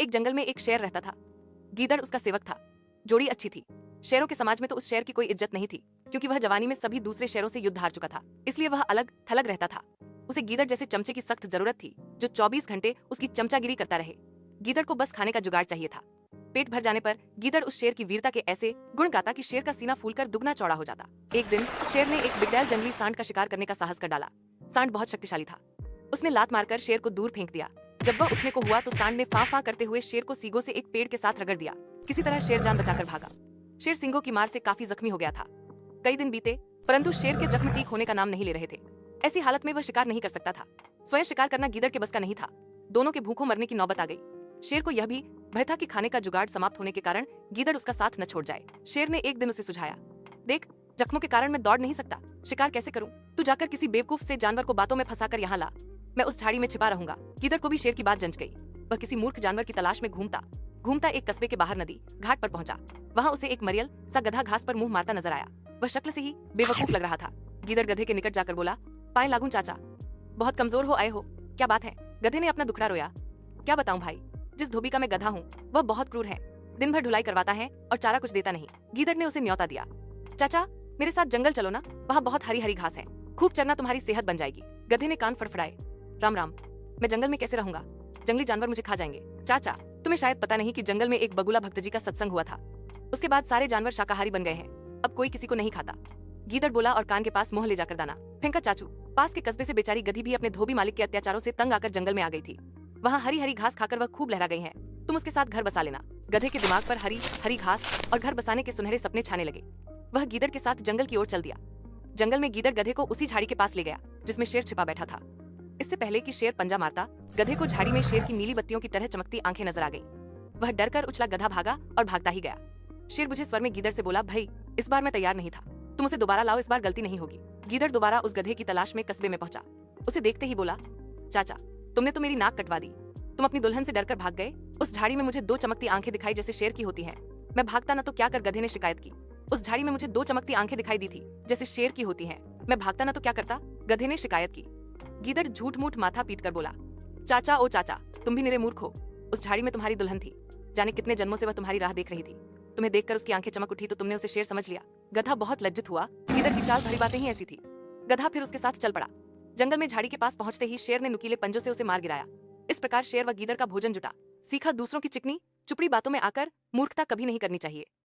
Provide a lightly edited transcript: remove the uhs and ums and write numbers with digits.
एक जंगल में एक शेर रहता था। गीदड़ उसका सेवक था। जोड़ी अच्छी थी। शेरों के समाज में तो उस शेर की कोई इज्जत नहीं थी, क्योंकि वह जवानी में सभी दूसरे शेरों से युद्ध हार चुका था। इसलिए वह अलग थलग रहता था। उसे गीदड़ जैसे चमचे की सख्त जरूरत थी, जो 24 घंटे उसकी चमचागिरी करता रहे। गीदड़ को बस खाने का जुगाड़ चाहिए था। पेट भर जाने पर गीदड़ उस शेर की वीरता के ऐसे गुण गाता कि शेर का सीना फूलकर दुगना चौड़ा हो जाता। एक दिन शेर ने एक बिगड़ैल जंगली सांड का शिकार करने का साहस कर डाला। सांड बहुत शक्तिशाली था। उसने लात मारकर शेर को दूर फेंक दिया। जब वह उठने को हुआ तो सांड ने फां फां करते हुए शेर को सींगों से एक पेड़ के साथ रगड़ दिया। किसी तरह शेर जान बचाकर भागा। शेर सींगों की मार से काफी जख्मी हो गया था। कई दिन बीते, परंतु शेर के जख्म ठीक होने का नाम नहीं ले रहे थे। ऐसी हालत में वह शिकार नहीं कर सकता था। स्वयं शिकार करना गीदड़ के बस का नहीं था। दोनों के भूखों मरने की नौबत आ गई। शेर को यह भी भय था कि खाने का जुगाड़ समाप्त होने के कारण गीदड़ उसका साथ न छोड़ जाए। शेर ने एक दिन उसे सुझाया, देख, जख्मों के कारण मैं दौड़ नहीं सकता, शिकार कैसे करूं? तू जाकर किसी बेवकूफ से जानवर को बातों में फंसाकर यहाँ ला। मैं उस झाड़ी में छिपा रहूंगा। गीदड़ को भी शेर की बात जंच गई। वह किसी मूर्ख जानवर की तलाश में घूमता घूमता एक कस्बे के बाहर नदी घाट पर पहुंचा। वहां उसे एक मरियल सा गधा घास पर मुंह मारता नजर आया। वह शक्ल से ही बेवकूफ लग रहा था। गीदड़ गधे के निकट जाकर बोला, पाए लागू चाचा, बहुत कमजोर हो आए हो, क्या बात है? गधे ने अपना दुखड़ा रोया। क्या बताऊं भाई, जिस धोबी का मैं गधा हूँ वह बहुत क्रूर है। दिन भर ढुलाई करवाता है और चारा कुछ देता नहीं। गीदड़ ने उसे न्योता दिया, चाचा मेरे साथ जंगल चलो ना, वहाँ बहुत हरी हरी घास है, खूब चरना, तुम्हारी सेहत बन जाएगी। गधे ने कान फड़फड़ाए, राम राम, मैं जंगल में कैसे रहूंगा? जंगली जानवर मुझे खा जाएंगे। चाचा, तुम्हें शायद पता नहीं कि जंगल में एक बगुला भक्त जी का सत्संग हुआ था। उसके बाद सारे जानवर शाकाहारी बन गए हैं। अब कोई किसी को नहीं खाता। गीदड़ बोला और कान के पास मुंह ले जाकर दाना फेंका। चाचू, पास के कस्बे से बेचारी गधी भी अपने धोबी मालिक के अत्याचारों से तंग आकर जंगल में आ गई थी। वहाँ हरी हरी घास खाकर वह खूब लहरा गई है। तुम उसके साथ घर बसा लेना। गधे के दिमाग पर हरी हरी घास और घर बसाने के सुनहरे सपने छाने लगे। वह गीदड़ के साथ जंगल की ओर चल दिया। जंगल में गीदड़ गधे को उसी झाड़ी के पास ले गया जिसमें शेर छिपा बैठा था। इससे पहले कि शेर पंजा मारता, गधे को झाड़ी में शेर की नीली बत्तियों की तरह चमकती आंखें नजर आ गईं। वह डर कर उछला, गधा भागा और भागता ही गया। शेर बुझे स्वर में गीदड़ से बोला, भाई इस बार मैं तैयार नहीं था, तुम उसे दोबारा लाओ, इस बार गलती नहीं होगी। गीदड़ दोबारा उस गधे की तलाश में कस्बे में पहुंचा। उसे देखते ही बोला, चाचा तुमने तो मेरी नाक कटवा दी, तुम अपनी दुल्हन से डरकर भाग गए। उस झाड़ी में मुझे 2 चमकती आंखें दिखाई जैसे शेर की होती हैं। मैं भागता न तो क्या कर, गधे ने शिकायत की। उस झाड़ी में मुझे 2 चमकती आंखें दिखाई दी थी जैसे शेर की होती हैं। मैं भागता न तो क्या करता, गधे ने शिकायत की। गीदड़ झूठ मूठ माथा पीट कर बोला, चाचा ओ चाचा, तुम भी निरे मूर्ख हो। उस झाड़ी में तुम्हारी दुल्हन थी, जाने कितने जन्मों से वह तुम्हारी राह देख रही थी। तुम्हें देखकर उसकी आंखें चमक उठी तो तुमने उसे शेर समझ लिया। गधा बहुत लज्जित हुआ। गीदड़ की चाल भरी बातें ही ऐसी थी। गधा फिर उसके साथ चल पड़ा। जंगल में झाड़ी के पास पहुंचते ही शेर ने नुकीले पंजों से उसे मार गिराया। इस प्रकार शेर व गीदड़ का भोजन जुटा। सीखा, दूसरों की चिकनी चुपड़ी बातों में आकर मूर्खता कभी नहीं करनी चाहिए।